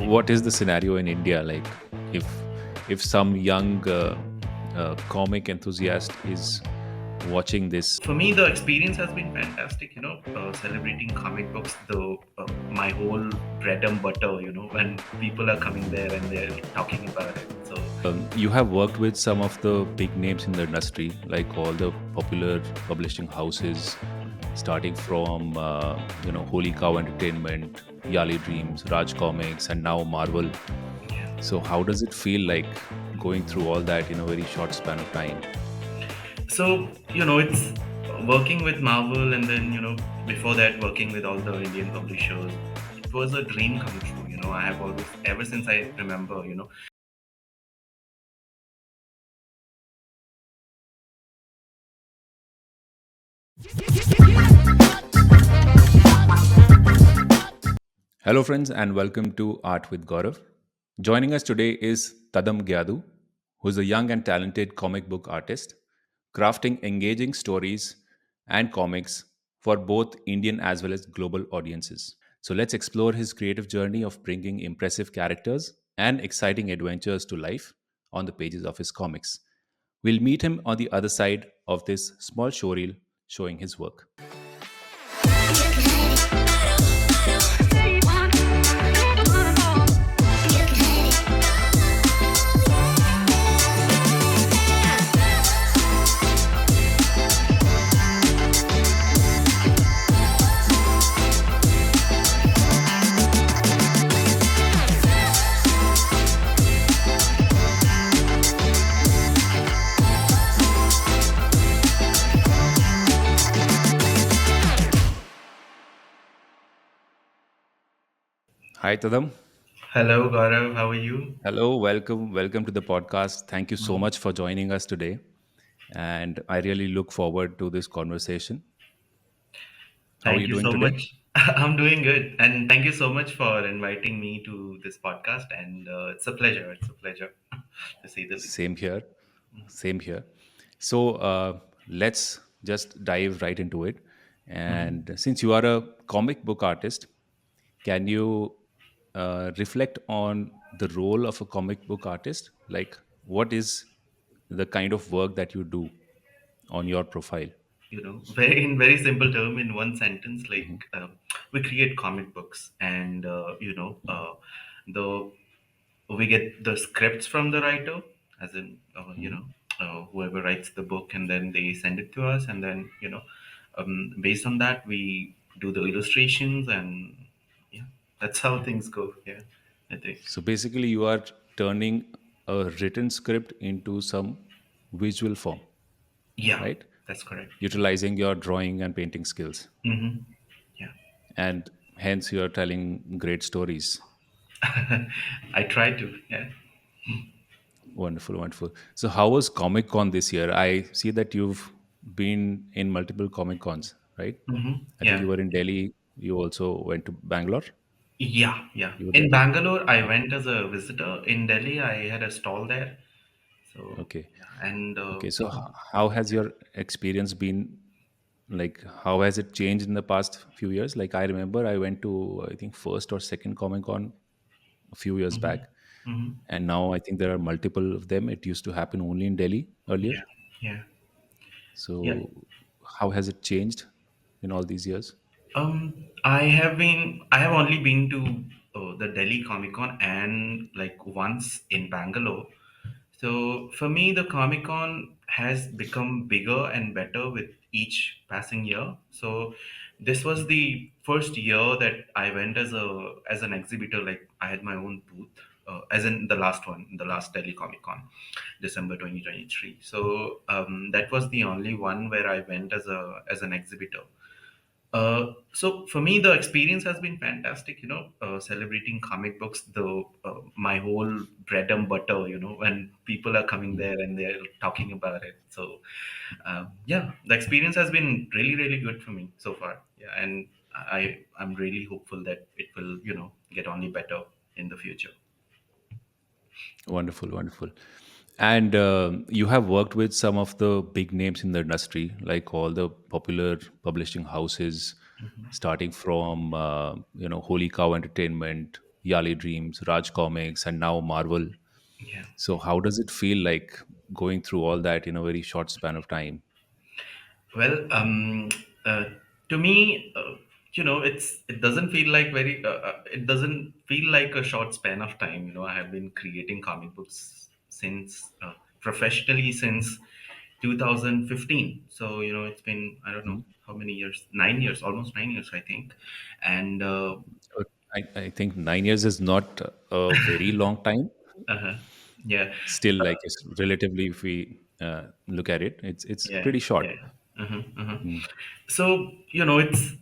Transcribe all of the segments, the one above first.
what is the scenario in India like? If some young comic enthusiast is watching this. For me, the experience has been fantastic. Celebrating comic books, the my whole bread and butter. When people are coming there and they're talking about it. So You have worked with some of the big names in the industry, like all the popular publishing houses, starting from Holy Cow Entertainment, Yali Dreams, Raj Comics, and now Marvel. yeah. So how does it feel like going through all that in a very short span of time? It's working with Marvel, and then before that, working with all the Indian publishers. It was a dream come true. I have always, ever since I remember. Hello, friends, and welcome to Art with Gaurav. Joining us today is Tadam Gyadu, who is a young and talented comic book artist, crafting engaging stories and comics for both Indian as well as global audiences. So let's explore his creative journey of bringing impressive characters and exciting adventures to life on the pages of his comics. We'll meet him on the other side of this small showreel showing his work. Hi, Tadam. Hello, Gaurav. How are you? Hello, welcome to the podcast. Thank you so Mhm. much for joining us today. And I really look forward to this conversation. How are Thank you you doing so today? much. I'm doing good, and thank you so much for inviting me to this podcast. And it's a pleasure. It's a pleasure, to say the least. Same here. Same here. So let's just dive right into it. Mhm. And since you are a comic book artist, can you reflect on the role of a comic book artist? Like, what is the kind of work that you do on your profile? Very in very simple term, in one sentence, Mhm, like we create comic books, and the we get the scripts from the writer, as in mhm. whoever writes the book, and then they send it to us, and then based on that we do the illustrations, and yeah, that's how things go. Yeah, I think. So basically, you are turning a written script into some visual form, Yeah, right? that's correct. Utilizing your drawing and painting skills. Yeah. And hence, you are telling great stories. I try to. Yeah. Wonderful, wonderful. So, how was Comic Con this year? I see that you've been in multiple Comic Cons, right? I think you Yeah. were in Delhi. You also went to Bangalore. Yeah, yeah. You were In there. Bangalore, I went as a visitor. In Delhi, I had a stall there. So, Okay. yeah, and Okay. So, how has your experience been? Like, how has it changed in the past few years? Like, I remember I went to, I think, first or second Comic Con a few years hmm back. hmm And now I think there are multiple of them. It used to happen only in Delhi earlier. yeah, yeah, yeah. So, how has it changed in all these years? I have only been to the Delhi Comic Con and like once in Bangalore. So for me, the Comic Con has become bigger and better with each passing year. So this was the first year that I went as an exhibitor. Like I had my own booth, as in the last one, the last Delhi Comic Con, December 2023. So that was the only one where I went as an exhibitor. So for me, the experience has been fantastic. Celebrating comic books, the my whole bread and butter. When people are coming Mhm. there and they're talking about it. So yeah, the experience has been really, really good for me so far. Yeah, and I'm really hopeful that it will get only better in the future. Wonderful, wonderful. And you have worked with some of the big names in the industry, like all the popular publishing houses, starting from Holy Cow Entertainment, Yali Dreams, Raj Comics, and now Marvel. Yeah. So, how does it feel like going through all that in a very short span of time? Well, uh, to me, it doesn't feel like it doesn't feel like a short span of time. I have been creating comic books since professionally since 2015. So it's been, I don't know Mhm. how many years, 9 years, almost 9 years, I think. And So I think 9 years is not a very long time. uh yeah. Still, like it's relatively, if we look at it, it's Yeah, pretty short. yeah. Uh-huh. Mm. So, it's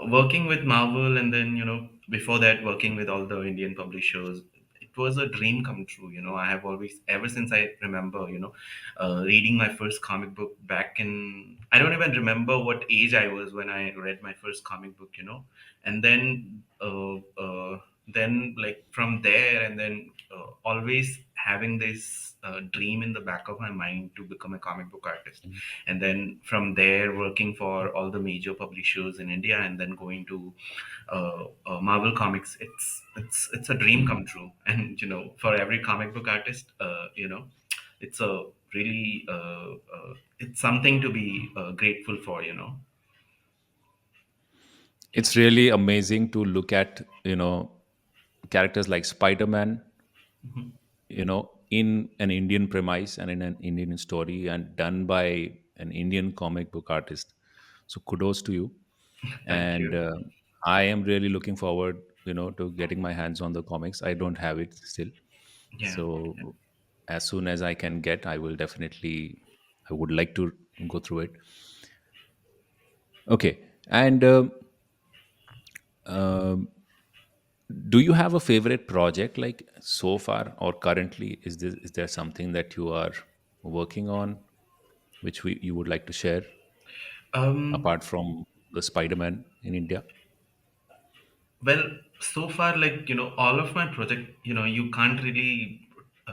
working with Marvel, and then, before that, working with all the Indian publishers. It was a dream come true. I have always, ever since I remember, reading my first comic book back in, I don't even remember what age I was when I read my first comic book, and then like from there, and then always having this dream in the back of my mind to become a comic book artist, and then from there working for all the major publishers in India, and then going to Marvel Comics. It's a dream Mm. come true, and for every comic book artist, it's a really it's something to be grateful for. It's really amazing to look at, characters like Spider-Man, in an Indian premise and in an Indian story and done by an Indian comic book artist. So kudos to you. Thank And you. I am really looking forward, to getting my hands on the comics. I don't have it still. Yeah. So as soon as I can get, I will definitely, I would like to go through it. Okay. And um, do you have a favorite project like so far or currently? Is there something that you are working on which you would like to share Um, apart from the Spider-Man in India? Well, so far, like, all of my project, you can't really,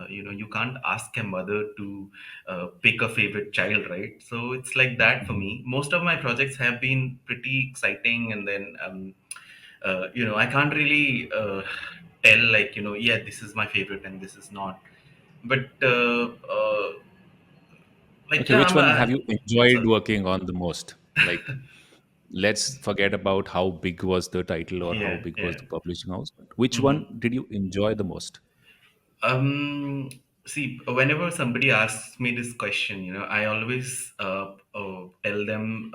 you can't ask a mother to pick a favorite child, right? So it's like that for Mhm. me. Most of my projects have been pretty exciting, and then, I can't really tell, like, yeah, this is my favorite and this is not. But, like, Okay, yeah, which one have you enjoyed so, working on the most? Like, let's forget about how big was the title or how yeah, big was yeah. the publishing house. But which one Mhm. did you enjoy the most? Um, See, whenever somebody asks me this question, I always tell them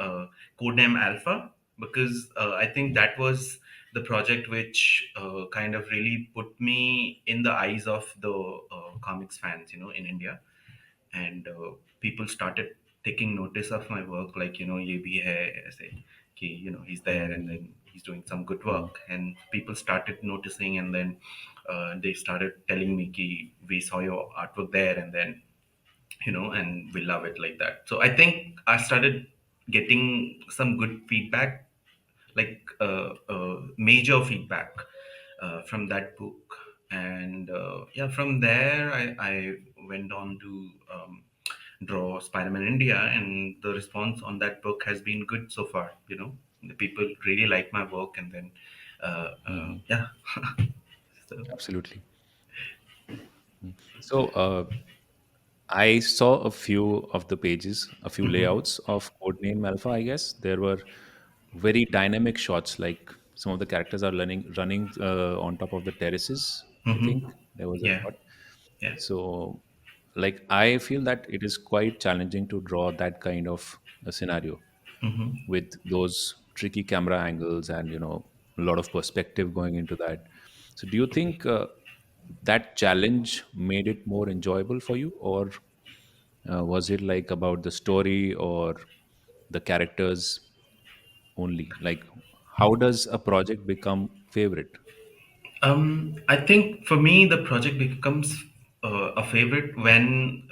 Codename Alpha, because I think that was the project which kind of really put me in the eyes of the comics fans, in India, and people started taking notice of my work, like, ye bhi hai aise, ki, he's there, and Mm, then he's doing some good mm, work, and people started noticing, and then they started telling me ki we saw your artwork there, and then and we love it, like that. So I think I started getting some good feedback, like major feedback from that book. And yeah, from there I went on to draw Spider-Man India, and the response on that book has been good so far. The people really like my work, and then mhm. yeah. So. Absolutely. So I saw a few of the pages, a few Mhm. layouts of Codename Alpha. I guess there were very dynamic shots, like some of the characters are running on top of the terraces. I think Mhm. there was a Yeah. shot. Yeah. So, like, I feel that it is quite challenging to draw that kind of a scenario Mhm. with those tricky camera angles and a lot of perspective going into that. So, do you think that challenge made it more enjoyable for you, or was it like about the story or the characters only? Like, how does a project become favorite? I think for me, the project becomes a favorite when,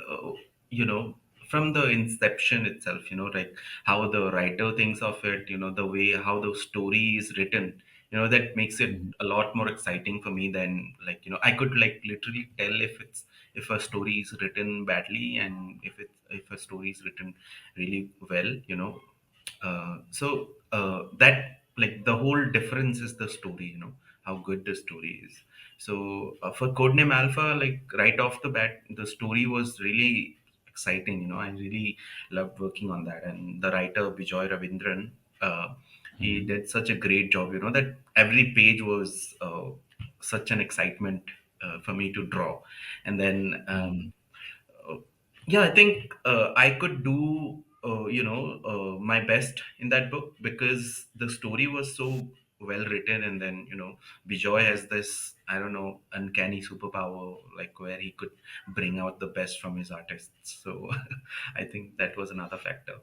from the inception itself, like how the writer thinks of it, the way how the story is written, that makes it Mhm. a lot more exciting for me than, like, I could, like, literally tell if a story is written badly, and if a story is written really well, that, like, the whole difference is the story, how good the story is. So for Codename Alpha, like right off the bat, the story was really exciting. I really loved working on that, and the writer Bijoy Ravindran, uh, he Mhm. did such a great job. That every page was such an excitement for me to draw, and then Mhm. uh, yeah, I think I could do my best in that book because the story was so well written, and then Bijoy has this, I don't know, uncanny superpower, like where he could bring out the best from his artists. So I think that was another factor.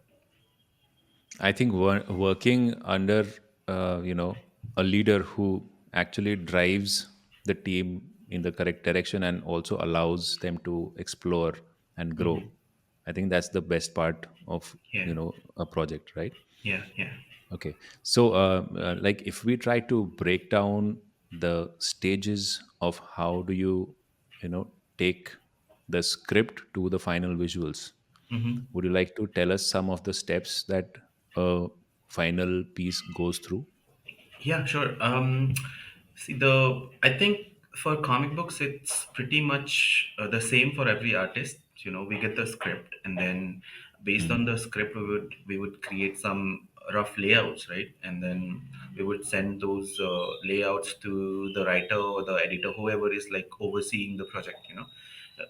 I think working under a leader who actually drives the team in the correct direction and also allows them to explore and grow. Hmm. I think that's the best part of Yeah, a project, right? yeah, yeah. Okay, so like if we try to break down the stages of how do take the script to the final visuals, Hmm. would you like to tell us some of the steps that a final piece goes through? Yeah, sure. See, I think for comic books, it's pretty much the same for every artist. We get the script, and then based on Hmm. the script, we would create some rough layouts, right? And then we would send those layouts to the writer or the editor, whoever is like overseeing the project.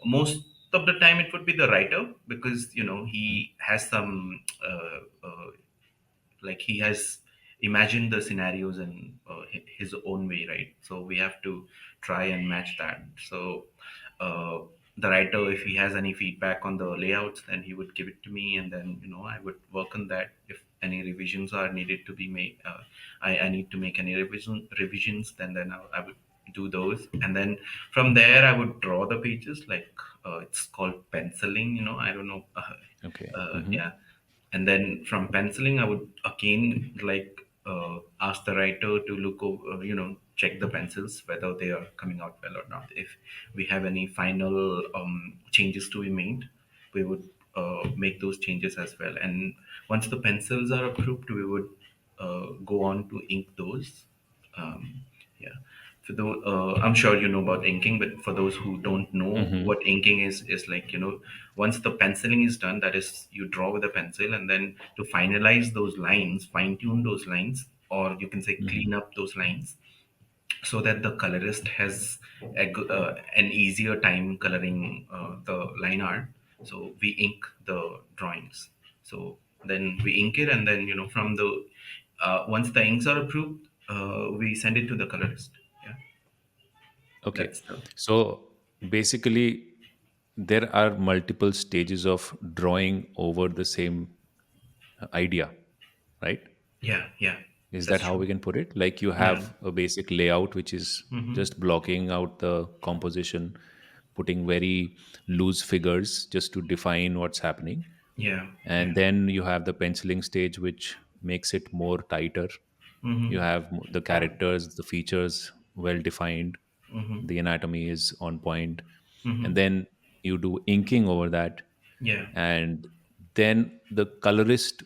Most of the time, it would be the writer because he has some like he has imagined the scenarios in his own way, right? So we have to try and match that. So uh, the writer, if he has any feedback on the layouts, then he would give it to me, and then I would work on that. If any revisions are needed to be made, I need to make any revisions, then I would do those, and then from there I would draw the pages, like it's called penciling. I don't know. Okay. Hmm. Yeah. And then from penciling I would again like ask the writer to look over, check the pencils whether they are coming out well or not. If we have any final changes to be made, we would make those changes as well. And once the pencils are approved, we would go on to ink those. Yeah. I'm sure you know about inking, but for those who don't know Hmm. what inking is like, once the penciling is done, that is, you draw with a pencil, and then to finalize those lines, fine tune those lines, or you can say Hmm. clean up those lines, so that the colorist has an easier time coloring the line art. So we ink the drawings. So then we ink it, and then from the once the inks are approved, we send it to the colorist. Yeah, Okay. that's the So basically, there are multiple stages of drawing over the same idea, right? yeah, yeah, Is that that's how true. we can put it? Like you Yeah. have a basic layout, which is Mm-hmm. just blocking out the composition, putting very loose figures just to define what's happening. Yeah, And yeah. then you have the penciling stage, which makes it more tighter. You Mm-hmm. have the characters, the features well defined, Mm-hmm. the anatomy is on point, and Mm-hmm. then you do inking over that, Yeah. and then the colorist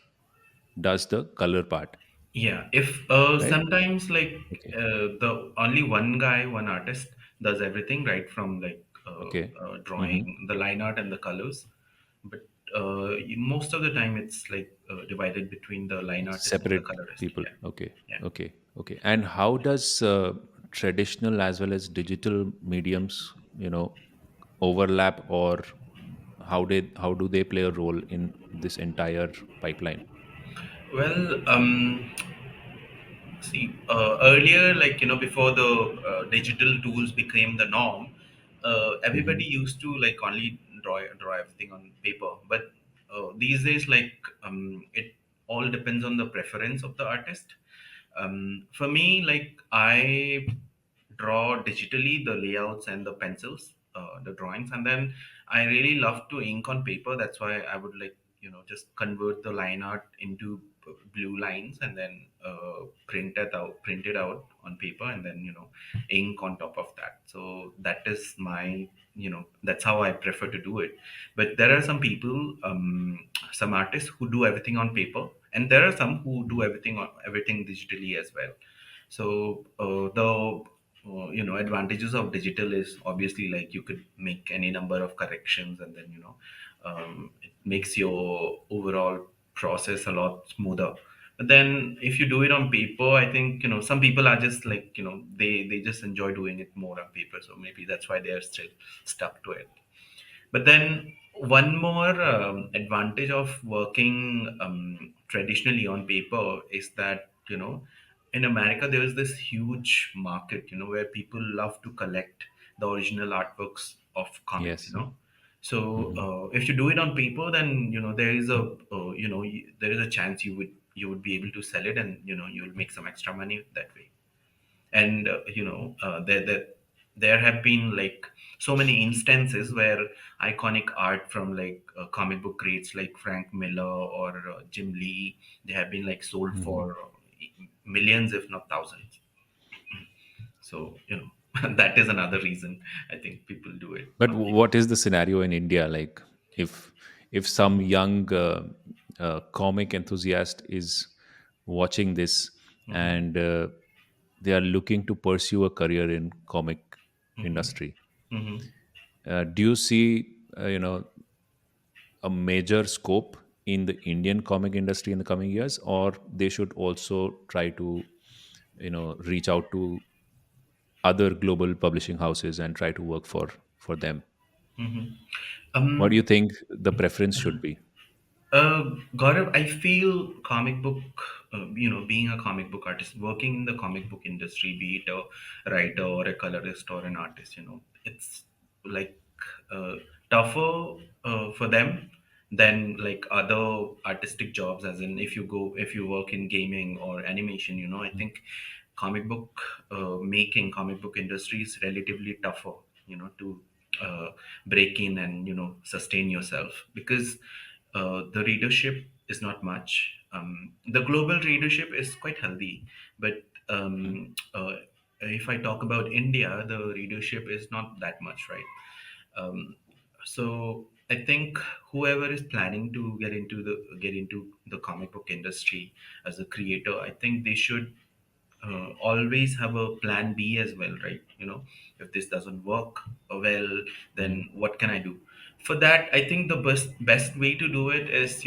does the color part, Yeah, if right? sometimes like Okay. the only one guy, one artist does everything, right from like Okay. Hmm. drawing the line art and the colors, but most of the time it's like divided between the line artist and the Separate colorist. people. Yeah, Okay. yeah. Okay. Okay. And how does traditional as well as digital mediums, overlap, or how do they play a role in this entire pipeline? Well, see, earlier, like before the digital tools became the norm, everybody Hmm. used to like only draw everything on paper. But these days, like it all depends on the preference of the artist. For me, like I draw digitally the layouts and the pencils, the drawings, and then I really love to ink on paper. That's why I would like just convert the line art into blue lines, and then print it out on paper, and then ink on top of that. So that is my that's how I prefer to do it. But there are some people, some artists who do everything on paper, and there are some who do everything digitally as well. So the advantages of digital is obviously like you could make any number of corrections, and then it makes your overall process a lot smoother. But then if you do it on paper, I think some people are just like they just enjoy doing it more on paper, so maybe that's why they are still stuck to it. But then one more advantage of working traditionally on paper is that in America there is this huge market where people love to collect the original artworks of comics. Yes. So Hmm. if you do it on paper, then there is a there is a chance you would be able to sell it, and you'll make some extra money that way. And there have been like so many instances where iconic art from like comic book creates like Frank Miller or Jim Lee, they have been like sold Hmm. for millions if not thousands. So that is another reason I think people do it But on what is the scenario in India? Like, if some young comic enthusiast is watching this, paper. and they are looking to pursue a career in comic Hmm. industry, Hmm. do you see a major scope in the Indian comic industry in the coming years, or they should also try to reach out to other global publishing houses and try to work for them? Hmm. What do you um think the preference should be? Gaurav, I feel comic book, being a comic book artist, working in the comic book industry, be it a writer or a colorist or an artist, it's like uh, tougher for them than like other artistic jobs. As in, if you work in gaming or animation, I think comic book comic book industry is relatively tougher, to uh, break in and sustain yourself, because the readership is not much. The global readership is quite healthy, but if I talk about India, the readership is not that much, right? Um, so I think whoever is planning to get into the comic book industry as a creator, I think they should always have a plan B as well, right? If this doesn't work well, Mm. then what can I do? For that, I think the best way to do it is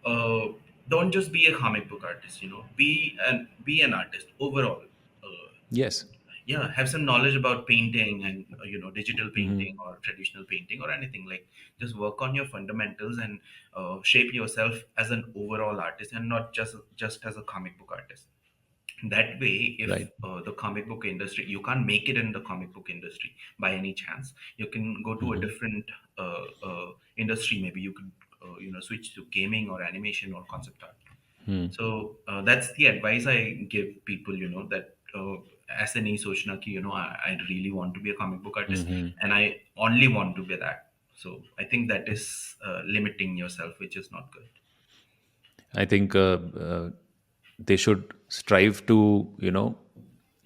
uh, don't just be a comic book artist. Be an artist overall. Uh, Yes. yeah, have some knowledge about painting and digital painting Hmm. or traditional painting or anything. Like, just work on your fundamentals and shape yourself as an overall artist, and not just as a comic book artist. That way, if Right. the comic book industry, you can't make it in the comic book industry by any chance, you can go to a Hmm. different industry. Maybe you could switch to gaming or animation or concept art. Hmm. So that's the advice I give people, that as an e-Sochnaki, I really want to be a comic book artist, Hmm. and I only want to be that. So I think that is limiting yourself, which is not good. I think they should strive to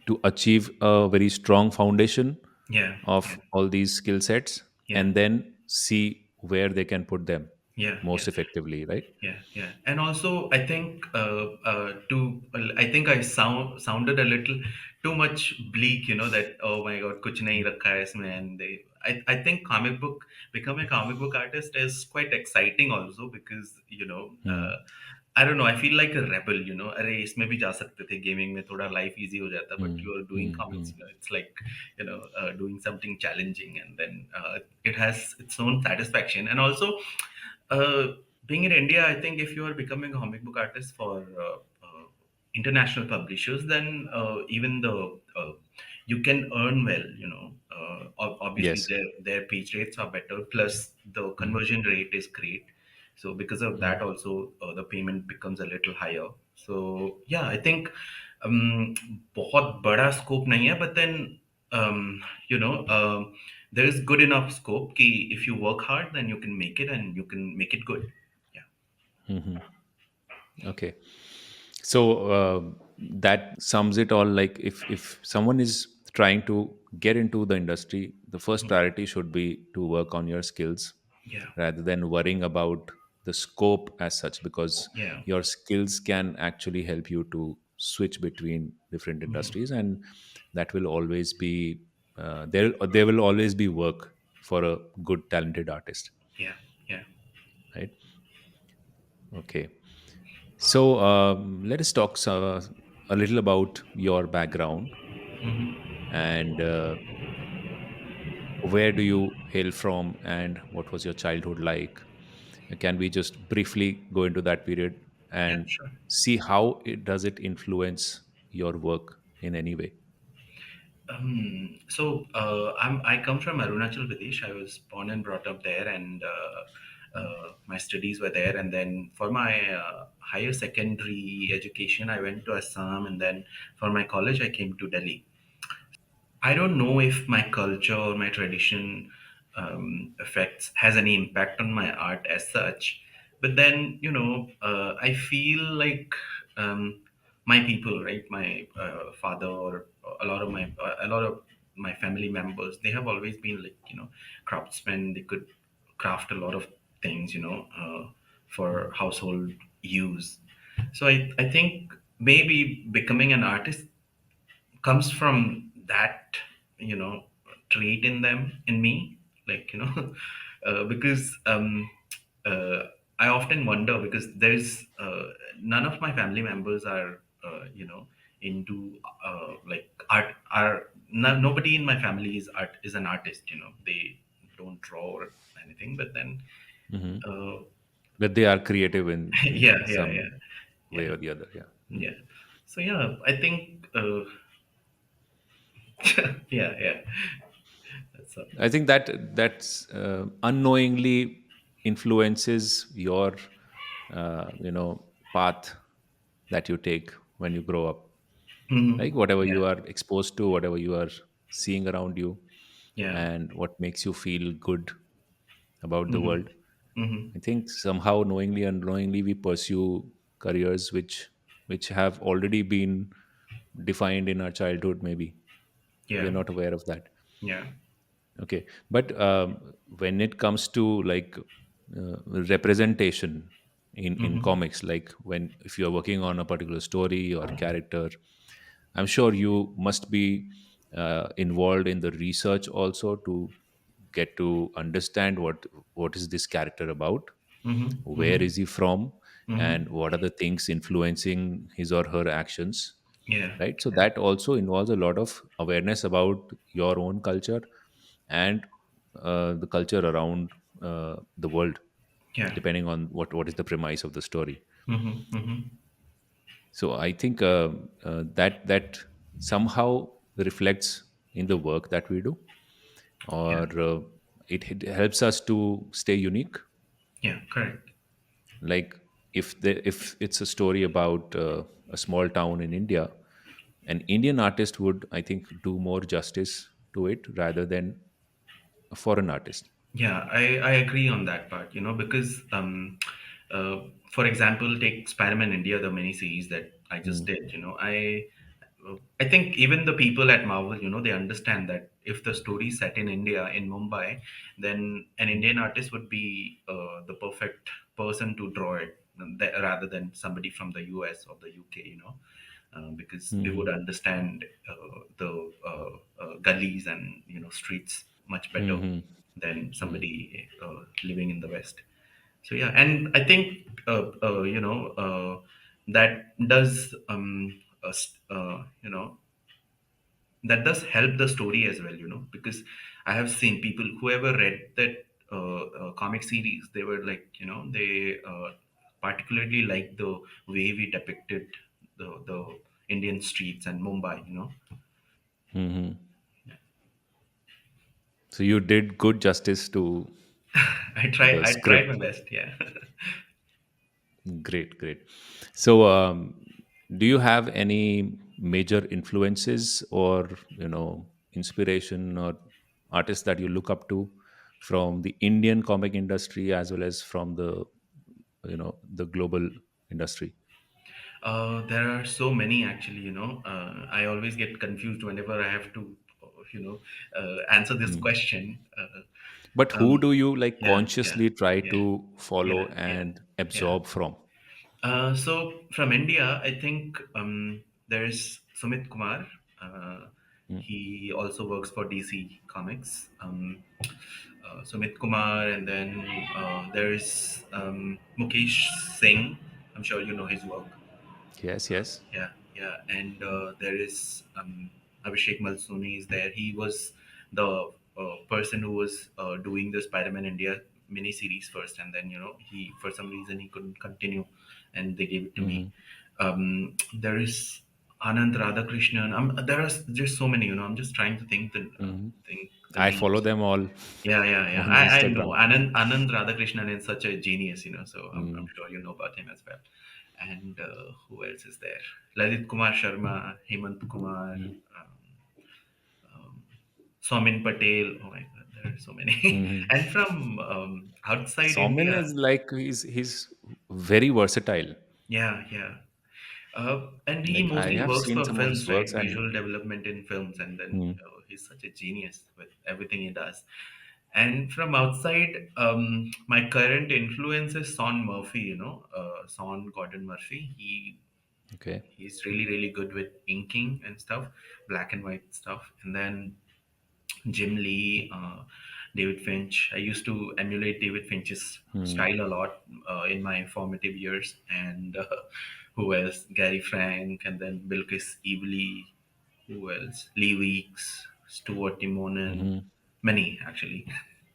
to achieve a very strong foundation Yeah, yeah, of all these skill sets, yeah, and then see where they can put them yeah, yeah. most effectively, right? Yeah, yeah, and also I think I think I sounded a little too much bleak. That, oh my God, kuch nahi rakha hai isme, and I think becoming a comic book artist is quite exciting also, because Hmm. I don't know, I feel like a rebel. अरे इसमें भी जा सकते थे, gaming में थोड़ा life easy हो जाता, but Hmm. you are doing Hmm. Hmm. comics. It's like doing something challenging, and then it has its own satisfaction. And also uh, being in India, I think if you are becoming a comic book artist for international publishers, then even the you can earn well. Obviously Yes. their page rates are better. Plus the Hmm. conversion rate is great. So because of Hmm. that, also the payment becomes a little higher. So yeah, I think बहुत बड़ा scope नहीं है, but then um, you know. There is good enough scope कि if you work hard, then you can make it, and you can make it good. Yeah. Hmm. Okay. So that sums it all. Like, if someone is trying to get into the industry, the first Mhm. priority should be to work on your skills Yeah. rather than worrying about the scope as such, because Yeah. your skills can actually help you to switch between different Mhm. industries. And that will always be there will always be work for a good talented artist, Yeah, yeah. right? Okay. So let us talk a little about your background Hmm. and where do you hail from and what was your childhood like. Can we just briefly go into that period Yeah, and sure. see how it does it influence your work in any way? I come from Arunachal Pradesh. I was born and brought up there, and my studies were there. And then for my higher secondary education, I went to Assam, and then for my college, I came to Delhi. I don't know if my culture or my tradition affects has any impact on my art as such, but then I feel like my people, right? My father or a lot of my family members, they have always been like craftsmen. They could craft a lot of things, for household use. So I think maybe becoming an artist comes from that trait in them, in me, like because I often wonder, because there's none of my family members are into like art are no, nobody in my family is an artist. They don't draw or anything, but then Hmm. uh, But they are creative yeah, in yeah, some yeah, way yeah, or the other. Yeah. Mm. yeah. So yeah, I think yeah, yeah, that's all. I think that's unknowingly influences your path that you take when you grow up. Like Mhm. whatever Yeah, you are exposed to, whatever you are seeing around you, yeah. and what makes you feel good about the Mhm. world. Mhm. I think somehow knowingly unknowingly we pursue careers which have already been defined in our childhood. Maybe we Yeah, are not aware of that. yeah. Okay, but when it comes to like representation in Mhm. comics, like when if you are working on a particular story or character, I'm sure you must be involved in the research also to get to understand what is this character about, Mhm. where Mhm. is he from, and Mhm. what are the things influencing his or her actions, Yeah, right? So yeah, that also involves a lot of awareness about your own culture and the culture around the world, yeah. depending on what is the premise of the story. Mhm. Mhm. So I think that somehow reflects in the work that we do, Yeah, or it helps us to stay unique. yeah. Correct. Like if it's a story about a small town in India, an Indian artist would, I think, do more justice to it rather than a foreign artist. Yeah, I agree on that part, because uh, for example, take Spider-Man India, the mini-series that I just Mm. did. I think even the people at Marvel, they understand that if the story is set in India, in Mumbai, then an Indian artist would be the perfect person to draw it, rather than somebody from the US or the UK, because they would Mhm. understand the gullies and streets much better Mhm. than Mhm. somebody living in the West. So yeah, and I think that does that does help the story as well, because I have seen people whoever read that comic series, they were like, they particularly like the way we depicted the Indian streets and Mumbai. Mhm. So you did good justice to the I tried my script. best. Yeah. Great, great. So, do you have any major influences or inspiration or artists that you look up to from the Indian comic industry as well as from the global industry? There are so many actually. I always get confused whenever I have to, answer this Mm. question. But who Um, do you like yeah, yeah, consciously try yeah, to yeah, follow yeah, and yeah. absorb from? So from India, I think there's Sumit Kumar. Uh, Mm. He also works for DC Comics. Sumit Kumar, and then there's Mukesh Singh. I'm sure you know his work. Yes, yes. Yeah, yeah, and there is Abhishek Malsuni is there. He was the person who was doing the Spider-Man India miniseries first, and then he for some reason he couldn't continue, and they gave it to me. Hmm. There is Anand Radhakrishnan. There are just so many. I'm just trying to Hmm. think the I follow names. them all Yeah, yeah, yeah. on I know Instagram. Anand Radhakrishnan is such a genius, so I'm Mm. sure you know about him as well. And who else is there? Lalit Kumar Sharma, Hemant Kumar, Mm. um, um, Somin Patel. Oh my God, there are so many. Hmm. And from outside Somin India, is like he's very versatile. yeah, yeah. And he Like I mostly have works seen for some of his films, works, right? and Visual development in films, and then mm, he's such a genius with everything he does. And from outside, my current influence is Sean Murphy. Sean Gordon Murphy. okay. He's really really good with inking and stuff, black and white stuff. And then Jim Lee, David Finch. I used to emulate David Finch's Mm. style a lot in my formative years. And who else? Gary Frank, and then Bilkis Evely. Who else? Lee Weeks, Stuart Timonen, Hmm. many actually.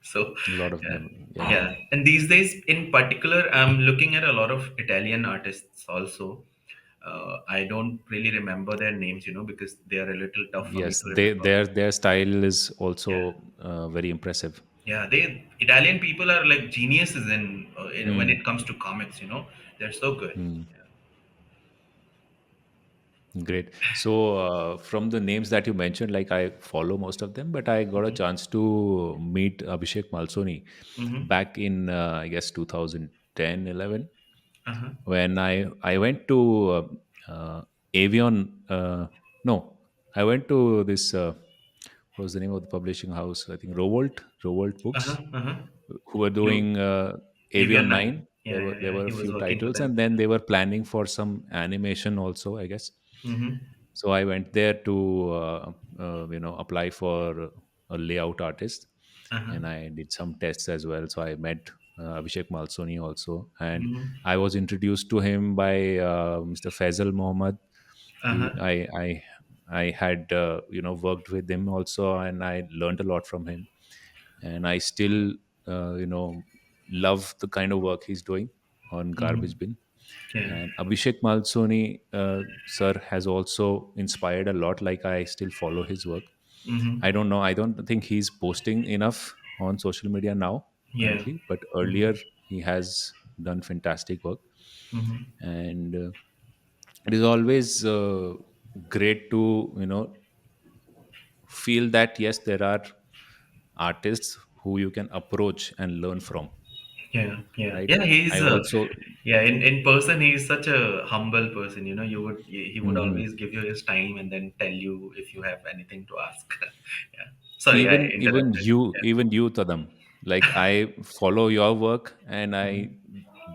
So, A lot of yeah, them. Yeah. yeah. And these days, in particular, I'm looking at a lot of Italian artists also. I don't really remember their names, because they are a little tough for me Yes, to remember. their style is Yeah, also very impressive. yeah. They Italian people are like geniuses when Mm. it comes to comics. They're so good. Mm. Yeah. Great. So, from the names that you mentioned, like I follow most of them, but I got a chance to meet Abhishek Malsoni Mm-hmm. back in, I guess, 2010, 11, Uh-huh. when I went to Avion. No, I went to this. What was the name of the publishing house? I think Revolt Books, Uh-huh. Uh-huh. who were You doing Avion Avian 9. 9. Yeah, yeah, There yeah. were a He was few working for titles, them. and then they were planning for some animation also, I guess. Mm-hmm. So I went there to apply for a layout artist, Uh-huh. and I did some tests as well. So I met Abhishek Malsoni also, and Mm-hmm. I was introduced to him by Mr. Faisal Mohammed. Uh-huh. I had worked with him also, and I learned a lot from him. And I still love the kind of work he's doing on Mm-hmm. Garbage Bin. Yeah. And Abhishek Malsoni, sir, has also inspired a lot. Like I still follow his work. I Mm-hmm. don't know. I don't think he's posting enough on social media now Yeah. currently, but Mm-hmm. earlier he has done fantastic work. Mm-hmm. And it is always great to feel that yes, there are artists who you can approach and learn from. Yeah, yeah, Right? yeah. I He's also. yeah. In person, he's such a humble person. He would Mhm. always give you his time and then tell you if you have anything to ask. Yeah. Sorry, I Even interrupted. you Tadam, like I follow your work, and Yeah. I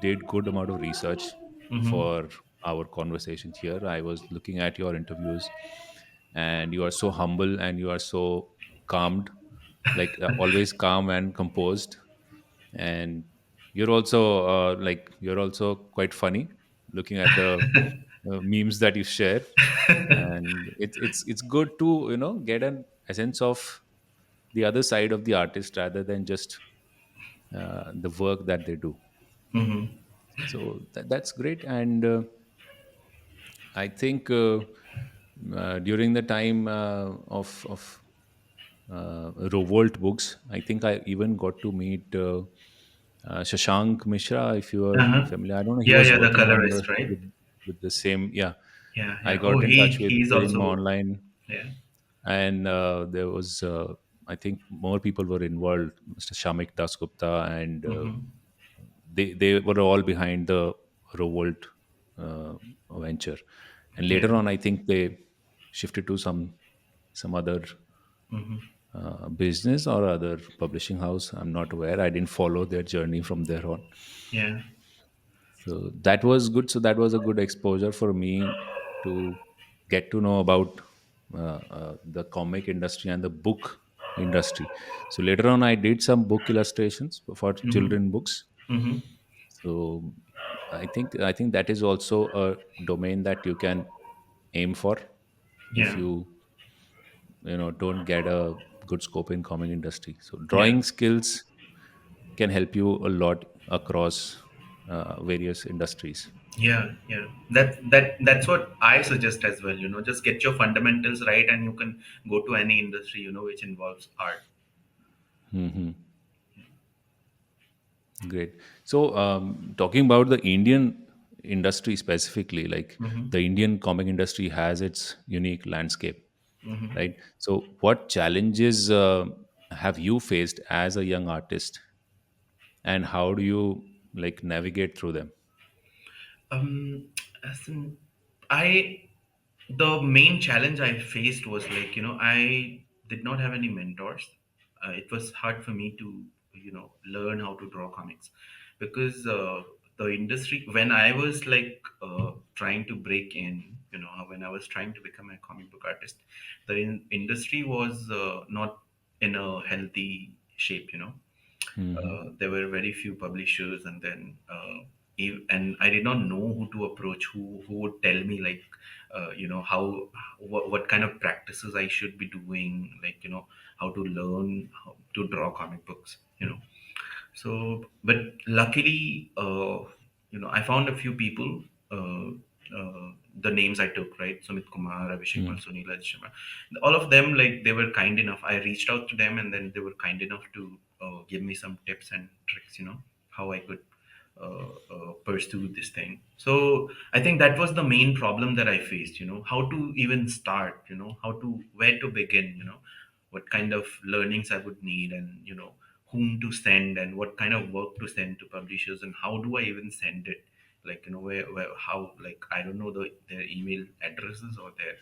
did good amount of research Mm-hmm. for our conversation here. I was looking at your interviews, and you are so humble and you are so calmed, like always calm and composed. And you're also quite funny, looking at the memes that you share. And it's good to get a sense of the other side of the artist rather than just the work that they do. Mm-hmm. So that's great. And I think during the time of Revolt Books, I think I even got to meet Shashank Mishra, if you are Uh-huh. familiar. I don't know. He Yeah, was yeah. The working on colorist, right? with the same. Yeah, Yeah, I yeah. Oh, got in touch he's with him also online, yeah. and there was I think more people were involved. Mr. Shamik Dasgupta, and Mm-hmm. they were all behind the Revolt uh, venture. And Yeah. later on, I think they shifted to some other Mm-hmm. business or other publishing house. I'm not aware. I didn't follow their journey from there on. Yeah. So that was good. So that was a good exposure for me to get to know about. the comic industry and the book industry. So later on, I did some book illustrations for Mm-hmm. children books. Mm-hmm. So I think that is also a domain that you can aim for if Yeah. you don't get a good scope in comic industry. So Yeah. drawing skills can help you a lot across various industries. Yeah. Yeah. That's what I suggest as well. Just get your fundamentals right, and you can go to any industry, which involves art. Hmm. Great. So, talking about the Indian industry specifically, like Mm-hmm. the Indian comic industry has its unique landscape, Mm-hmm. right? So, what challenges have you faced as a young artist, and how do you like navigate through them? Um, as in, I the main challenge I faced was like I did not have any mentors. It was hard for me to learn how to draw comics because the industry when I was like trying to break in, when I was trying to become a comic book artist, the industry was not in a healthy shape. Hmm. There were very few publishers, and then and I did not know who to approach, who would tell me like how what kind of practices I should be doing, like how to learn how to draw comic books. So, but luckily, I found a few people. The names I took, right? Sumit Kumar, Abhishek Hmm. Malsoni, Raj Sharma. All of them, like they were kind enough. I reached out to them, and then they were kind enough to give me some tips and tricks. How I could pursue this thing. So I think that was the main problem that I faced. How to even start. How to where to begin. What kind of learnings I would need, and whom to send, and what kind of work to send to publishers, and how do I even send it, like where how, like I don't know their email addresses, or their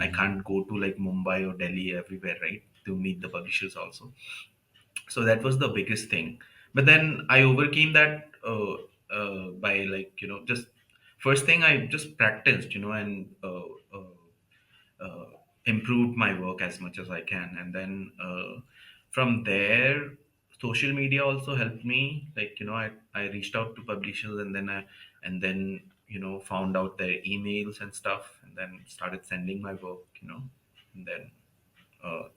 I Hmm. can't go to like Mumbai or Delhi everywhere, right, to meet the publishers also. So that was the biggest thing, but then I overcame that by like just first thing I just practiced, and uh, improved my work as much as I can. And then from there, social media also helped me. Like I reached out to publishers, and then found out their emails and stuff, and then started sending my work. And then uh,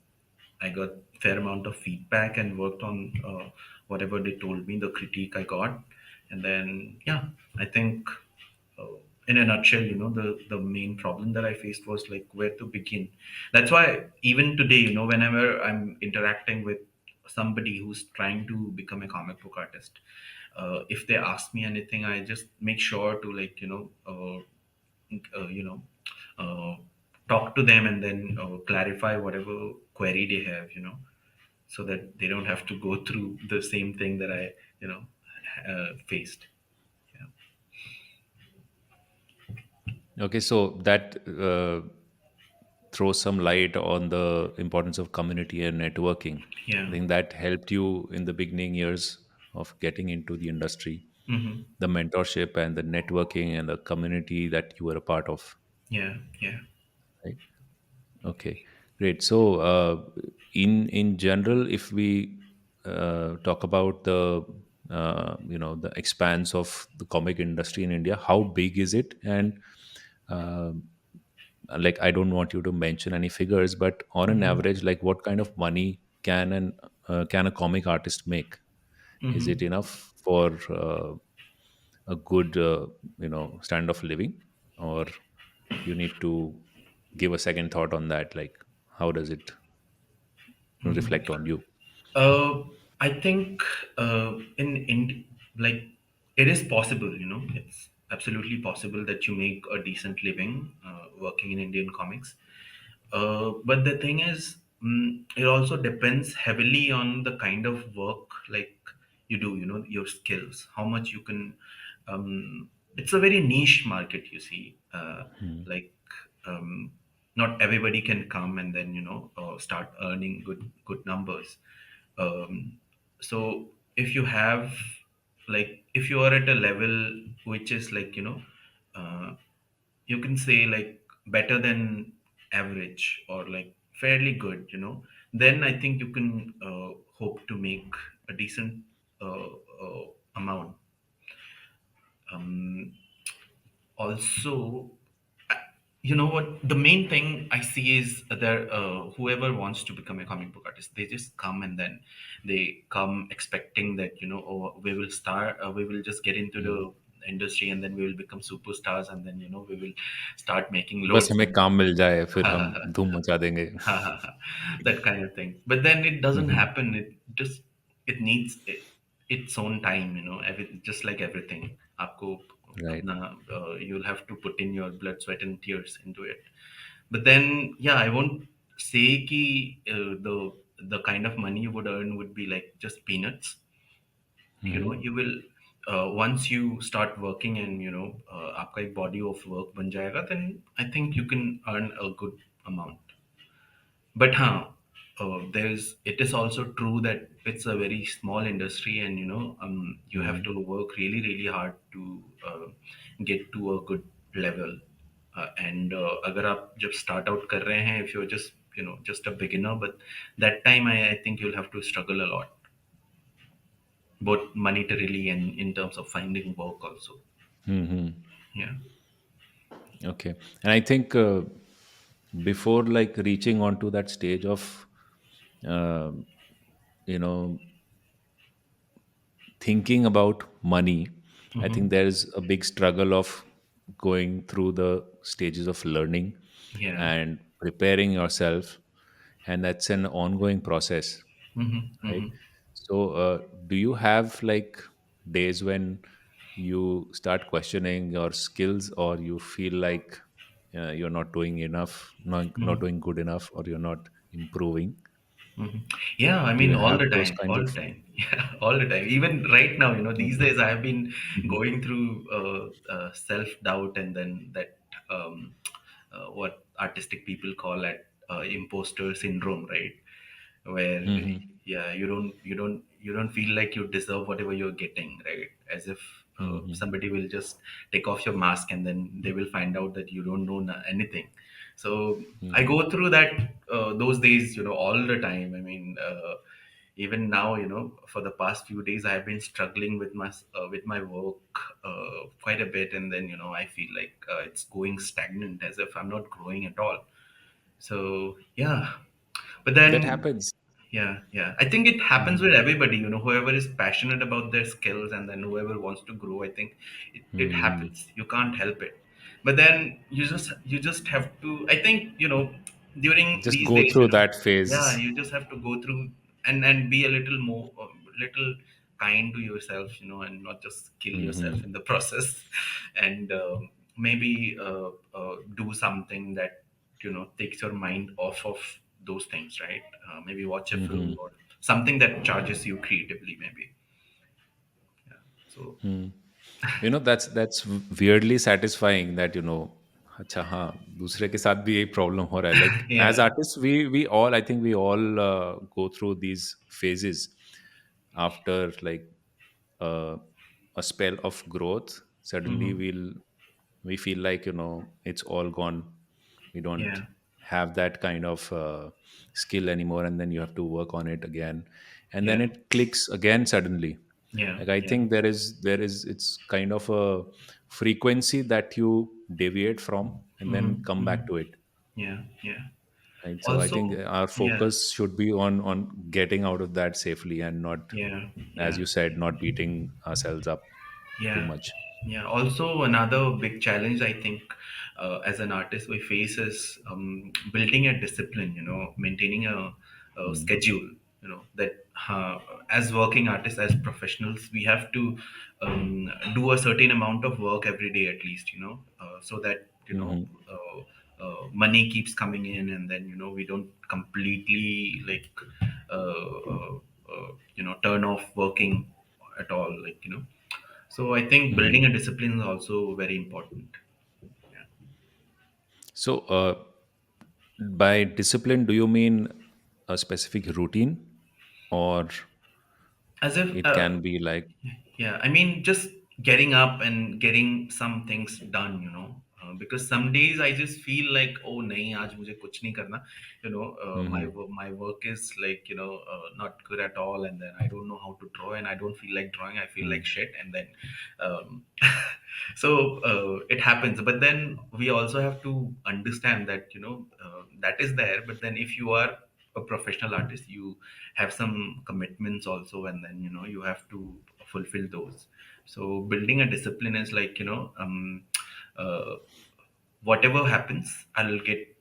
I got fair amount of feedback and worked on whatever they told me, the critique I got, and then yeah, I think in a nutshell, the main problem that I faced was like where to begin. That's why even today, whenever I'm interacting with somebody who's trying to become a comic book artist, if they ask me anything, I just make sure to like uh, you know uh, talk to them, and then clarify whatever query they have, so that they don't have to go through the same thing that I faced. Yeah. Okay, so that throw some light on the importance of community and networking. I Yeah. think that helped you in the beginning years of getting into the industry, Hmm. the mentorship and the networking and the community that you were a part of, Yeah. Yeah. right? Okay, great. So, in general, if we talk about the expanse of the comic industry in India, how big is it? And um like, I don't want you to mention any figures, but on an Hmm. average, like, what kind of money can a comic artist make? Is it Hmm. enough for a good stand of living, or you need to give a second thought on that? Like, how does it reflect on you? Uh, I think in like it is possible. It's absolutely possible that you make a decent living working in Indian comics. But the thing is, it also depends heavily on the kind of work like you do. Your skills, how much you can. It's a very niche market, you see. Hmm. Like um, not everybody can come and then start earning good numbers. So if you have, like, if you are at a level which is like uh, you can say like better than average or like fairly good, then I think you can hope to make a decent amount. Um, Also, you know what, the main thing I see is that whoever wants to become a comic book artist, they just come, and then they come expecting that, oh, we will just get into hmm. the industry, and then we will become superstars, and then we will start making बस loads हमें and काम मिल जाए फिर हम धूम मचा देंगे. that kind of thing. But then it doesn't Mhm. happen. It needs its own time. Just like everything. आपको Right. अपना you'll have to put in your blood, sweat, and tears into it. But then, yeah, I won't say कि the kind of money you would earn would be like just peanuts. Mhm. You will once you start working, and आपका एक body of work बन जाएगा, then I think you can earn a good amount. But there's it is also true that it's a very small industry, and you have Mhm. to work really really hard to get to a good level. And अगर आप जब start out कर रहे हैं, if you're just a beginner, but that time I think you'll have to struggle a lot, both monetarily and in terms of finding work also. Mhm. Yeah. Okay. And I think before like reaching on to that stage of uh, you know thinking about money, I think Hmm. there's a big struggle of going through the stages of learning Yeah. and preparing yourself, and that's an ongoing process, Hmm. right? Hmm. So do you have like days when you start questioning your skills, or you feel like you're not doing enough, not Hmm. doing good enough, or you're not improving? Mhm. Yeah, I Do mean, you all have the those time, kinds all of? the time. Yeah, all the time. Even right now, these Mhm. days I have been Mhm. going through self doubt, and then that what artistic people call it imposter syndrome, right? Where Mhm. yeah, you don't feel like you deserve whatever you're getting, right? As if Mhm. somebody will just take off your mask, and then they will find out that you don't know anything. So I Mhm. go through that those days, all the time. I mean, even now, for the past few days, I have been struggling with my work quite a bit, and then I feel like it's going stagnant, as if I'm not growing at all. So yeah, but That then happens. yeah, yeah. I think it happens Mhm. with everybody, whoever is passionate about their skills, and then whoever wants to grow. I think it Mhm. happens. You can't help it. But then you just have to, I think, during Just these go days, through that yeah, phase. you just have to go through and be a little more, little kind to yourself, and not just kill yourself Mhm. in the process. And maybe do something that takes your mind off of those things, right? Maybe watch a film Mhm. or something that charges you creatively, maybe. Yeah. So That's weirdly satisfying that अच्छा हाँ दूसरे के साथ भी यही problem हो रहा है, like yeah. as artists we all, I think we all go through these phases after like uh, a spell of growth. Suddenly Hmm. we feel like it's all gone. We don't Yeah. have that kind of skill anymore, and then you have to work on it again, and then Yeah. it clicks again suddenly. Yeah. Like I Yeah. think there is it's kind of a frequency that you deviate from and then Hmm. come Hmm. back to it, Yeah. Yeah. right? So I think Also, our yeah. focus should be on getting out of that safely, and not, Yeah. as Yeah. you said, not beating ourselves up too Yeah, much. yeah. Also, another big challenge I think as an artist we face is building a discipline. Maintaining a Mm. schedule. That as working artists, as professionals, we have to do a certain amount of work every day at least. So that Mhm. money keeps coming in, and then we don't completely like turn off working at all, like so I think building Mhm. a discipline is also very important. Yeah. So by discipline, do you mean a specific routine, or As if, it can be like? yeah, I mean, just getting up and getting some things done, because some days I just feel like, oh nahi, aaj mujhe kuch nahi karna, Hmm. my work is like, not good at all, and then I don't know how to draw, and I don't feel like drawing, I feel like shit, and then um, so it happens. But then we also have to understand that, that is there, but then if you are a professional artist, you have some commitments also, and then you have to fulfill those. So building a discipline is like, uh, whatever happens, I'll get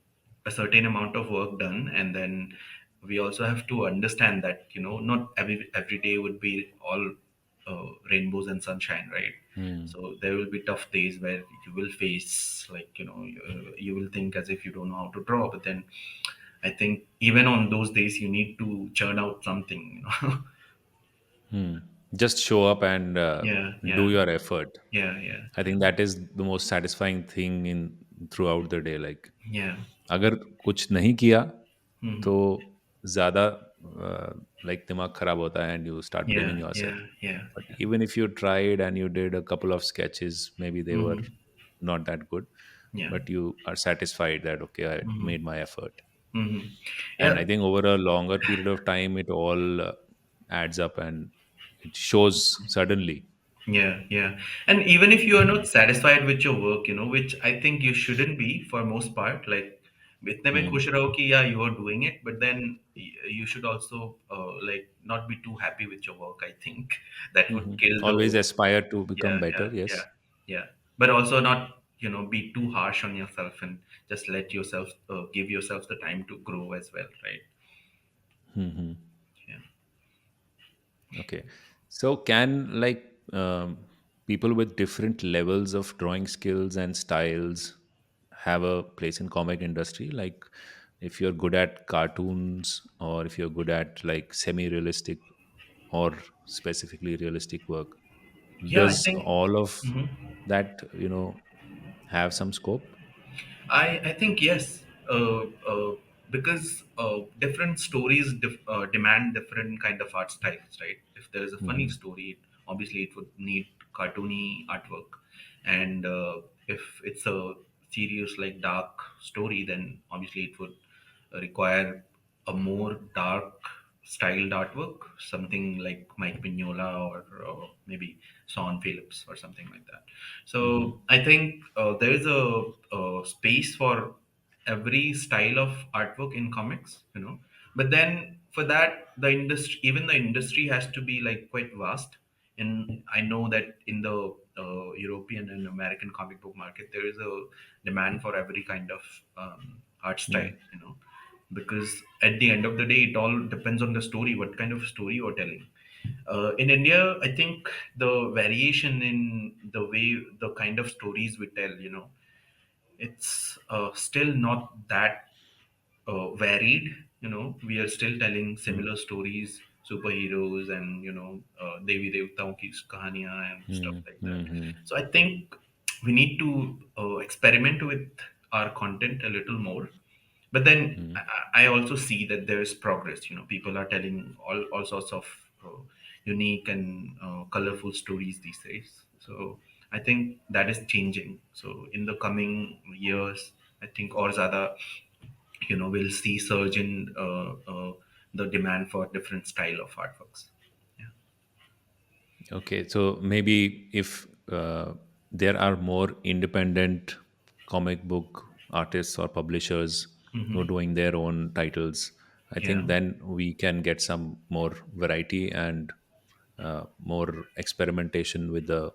a certain amount of work done, and then we also have to understand that, not every day would be all rainbows and sunshine, right? Hmm. So there will be tough days where you will face, like, you will think as if you don't know how to draw, but then I think even on those days you need to churn out something. Hmm. Just show up and Yeah, do yeah, your effort. yeah, yeah, I think that is the most satisfying thing in throughout the day. Like yeah. अगर कुछ नहीं किया Hmm. तो ज़्यादा like दिमाग खराब होता है and you start Yeah, blaming yeah, yourself. yeah, But yeah. even if you tried and you did a couple of sketches, maybe they were Hmm. not that good, Yeah. but you are satisfied that okay, I Hmm. made my effort. Hmm. And Yeah. I think over a longer period of time, it all adds up and it shows suddenly. Yeah, yeah. And even if you are not satisfied with your work, which I think you shouldn't be for most part, like इतने में Hmm. खुश रहो कि yeah, you are doing it, but then you should also like not be too happy with your work. I think that would kill the, Always aspire to become yeah, yeah, better. yeah, Yes. yeah. But also not, be too harsh on yourself, and just let yourself give yourself the time to grow as well, right? Hmm. Yeah. Okay. So, can people with different levels of drawing skills and styles have a place in comic industry? Like, if you're good at cartoons, or if you're good at like semi-realistic or specifically realistic work, Yeah, I does think. all of Mhm. that have some scope? I think yes, because different stories demand different kind of art styles, right? If there is a funny Hmm. story, obviously it would need cartoony artwork, and if it's a serious, like, dark story, then obviously it would require a more dark styled artwork, something like Mike Mignola, or maybe Sean Phillips or something like that. Hmm. So I think there is a space for every style of artwork in comics, But then for that, the industry, even the industry, has to be like quite vast. And I know that in the European and American comic book market, there is a demand for every kind of art style, Hmm. because at the end of the day, it all depends on the story, what kind of story you're telling. In India, I think the variation in the way, the kind of stories we tell, it's still not that varied. We are still telling Hmm. similar stories, superheroes, and Devi Devtaon ki kahaniyan and stuff Hmm. like that. Hmm. Hmm. So I think we need to experiment with our content a little more. But then Hmm. I also see that there is progress. People are telling all sorts of unique and colorful stories these days. So I think that is changing. So in the coming years, I think or ज़्यादा, we'll see surge in the demand for different style of artworks. Yeah. Okay, so maybe if there are more independent comic book artists or publishers who are Hmm. doing their own titles, I Yeah. think then we can get some more variety and more experimentation with the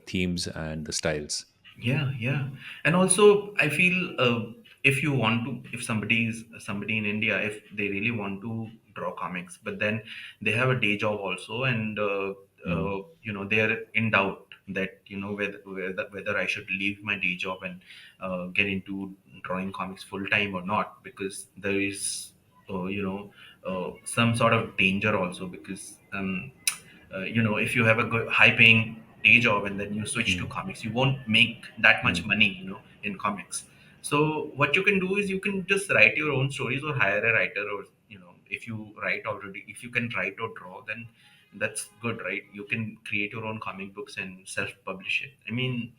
themes and the styles. Yeah, yeah. And also I feel, if you want to, if somebody in India, if they really want to draw comics, but then they have a day job also, and Hmm. they are in doubt that, whether I should leave my day job and get into drawing comics full time or not, because there is some sort of danger also, because if you have a good high paying day job and then you switch to Hmm. comics, you won't make that much Hmm. money, in comics. So what you can do is you can just write your own stories, or hire a writer, or if you write already, if you can write or draw, then that's good, right? You can create your own comic books and self publish it. I mean,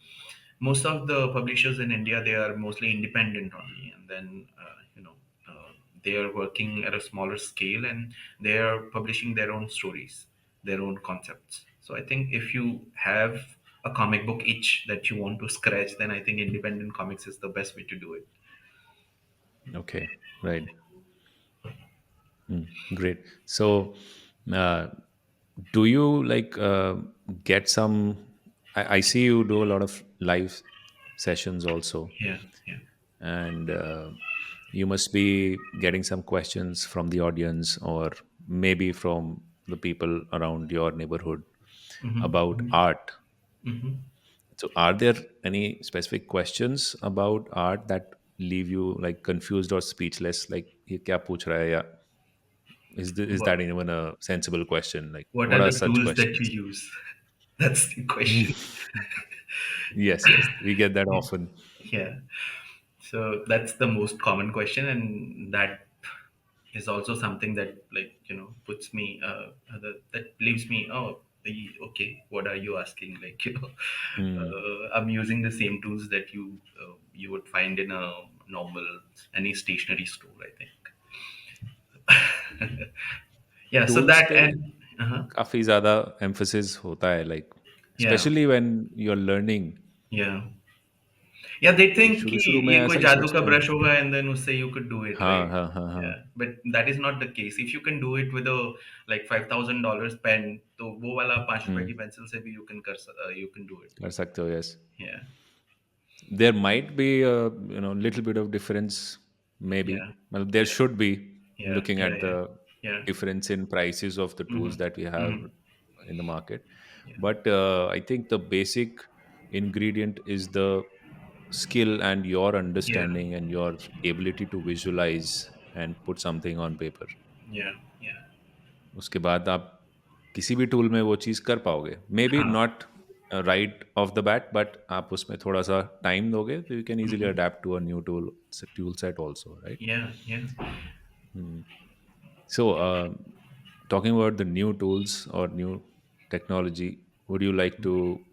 most of the publishers in India, they are mostly independent only, and then they are working at a smaller scale, and they are publishing their own stories, their own concepts. So I think if you have a comic book itch that you want to scratch, then I think independent comics is the best way to do it. Okay, right. Great. So, uh, do you like get some? I see you do a lot of live sessions also, Yeah, yeah. and you must be getting some questions from the audience or maybe from the people around your neighborhood about Mm-hmm. art. Mm-hmm. So, are there any specific questions about art that leave you like confused or speechless? Like, ये क्या पूछ रहा है, या is What that even a sensible question? Like, What what are are the such tools that you questions? use? That's the question. Yes, yes, we get that often. Yeah. So that's the most common question, and that is also something that, like, puts me that leaves me, oh, okay, what are you asking, like, Hmm. I'm using the same tools that you would find in a normal, any stationery store, I think. Yeah, so Tools that, पे and काफी ज़्यादा emphasis होता है, like yeah, especially when you're learning. yeah, yeah, they तो think कि शुरू-शुरू में ये कोई ऐसा ही जादू का सोचते हैं। ब्रश होगा, and then उससे you could do it, हाँ, right? हाँ, हाँ, हाँ। Yeah, but that is not the case. If you can do it with a like $5,000 pen, तो वो वाला ₹5 हुँ, की पेंसिल से भी you can do it. कर सकते हो, yes. Yeah, There might be a, little bit of difference, maybe. yeah, Well, there yeah, should be, yeah, looking yeah, at yeah, the yeah. difference in prices of the tools Mm-hmm. that we have Mm-hmm. in the market. Yeah, But I think the basic ingredient is the skill and your yeah, understanding and your ability to visualize and put something on paper. yeah, yeah. उसके बाद आप किसी भी tool में वो चीज़ कर पाओगे, मे बी हाँ. Not right off the bat, but आप उसमें थोड़ा सा टाइम दोगे तो you can easily Mm-hmm. Adapt to a new tool set also, right? Yeah, yeah. So, talking about the new tools or new technology, would you like to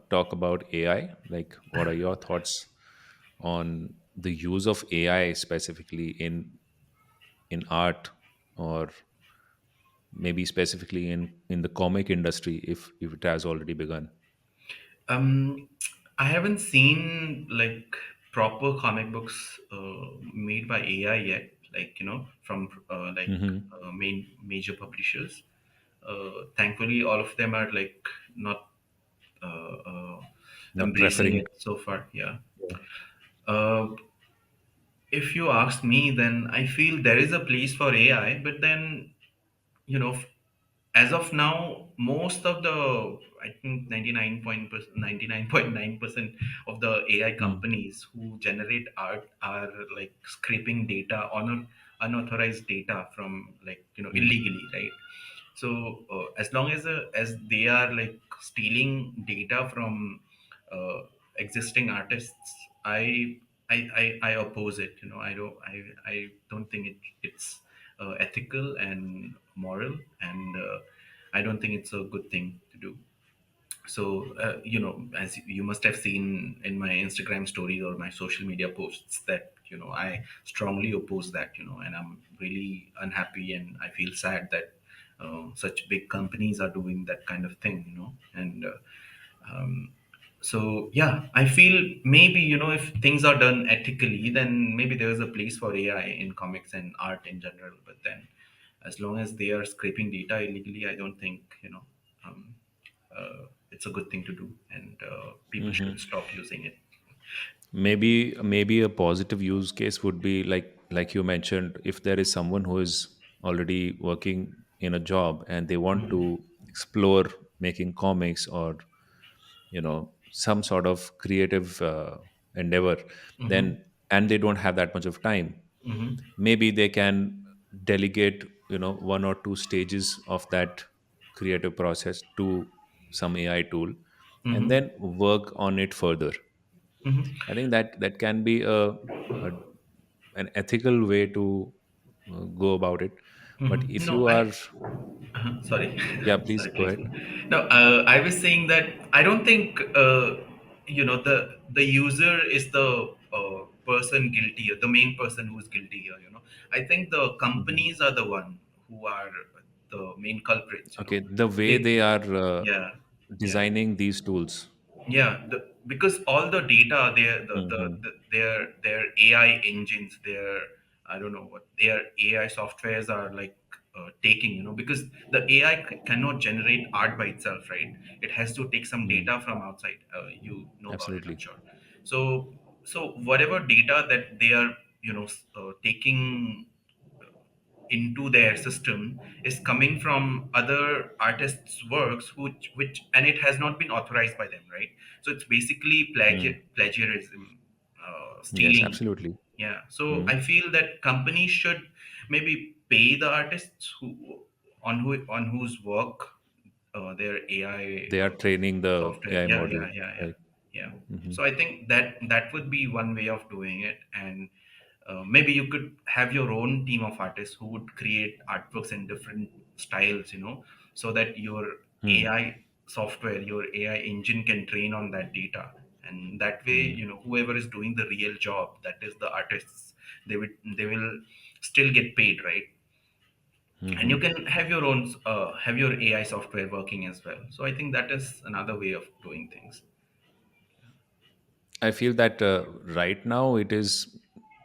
talk about AI? Like, what are your thoughts on the use of AI specifically in art, or maybe specifically in the comic industry, if it has already begun? Um, I haven't seen like proper comic books made by AI yet, like, from Hmm. main major publishers. Thankfully, all of them are like not Not embracing preferring. it so far. Yeah. Yeah. Uh, if you ask me, then I feel there is a place for AI, but then, you know, as of now, most of the, I think 99.9% of the AI Mm, companies who generate art are like scraping data on unauthorized data from, like, mm, illegally, right? So as long as they are like stealing data from existing artists, I oppose it. I don't think it's ethical and moral, and I don't think it's a good thing to do. So as you must have seen in my Instagram stories or my social media posts, that I strongly oppose that, and I'm really unhappy, and I feel sad that such big companies are doing that kind of thing, and um, so yeah, I feel maybe, if things are done ethically, then maybe there is a place for AI in comics and art in general. But then, as long as they are scraping data illegally, I don't think, um, it's a good thing to do, and people should mhm. stop using it. Maybe a positive use case would be like you mentioned, if there is someone who is already working in a job and they want to explore making comics or some sort of creative endeavor, Mm-hmm. then and they don't have that much of time, Mm-hmm. maybe they can delegate one or two stages of that creative process to some AI tool and Mm-hmm. then work on it further. Mm-hmm. I think that can be a an ethical way to go about it. But if No, you are, sorry, yeah, please sorry, go please. ahead. No, I was saying that I don't think. the user is the person guilty, or the main person who's guilty here. I think the Hmm. companies are the one who are the main culprits. Okay, the way They they are Yeah, yeah, designing these tools. yeah, because all the data, Hmm. their AI engines, their, I don't know what their AI softwares are like taking, because the AI cannot generate art by itself, right? It has to take some Hmm. data from outside. You know about it, I'm Absolutely. sure. So whatever data that they are, taking into their system is coming from other artists' works, which and it has not been authorized by them, right? So it's basically Hmm. plagiarism, Yes, stealing. absolutely. Yeah. So Hmm. I feel that companies should maybe pay the artists on whose work their AI They are training the software. AI Yeah, model, yeah, yeah, yeah, right? yeah. Hmm. So I think that would be one way of doing it, and maybe you could have your own team of artists who would create artworks in different styles, so that your Hmm. AI software, your AI engine can train on that data, and that way, Hmm. whoever is doing the real job, that is the artists, they will still get paid, right? And Hmm. you can have your AI software working as well. So I think that is another way of doing things. I feel that right now it is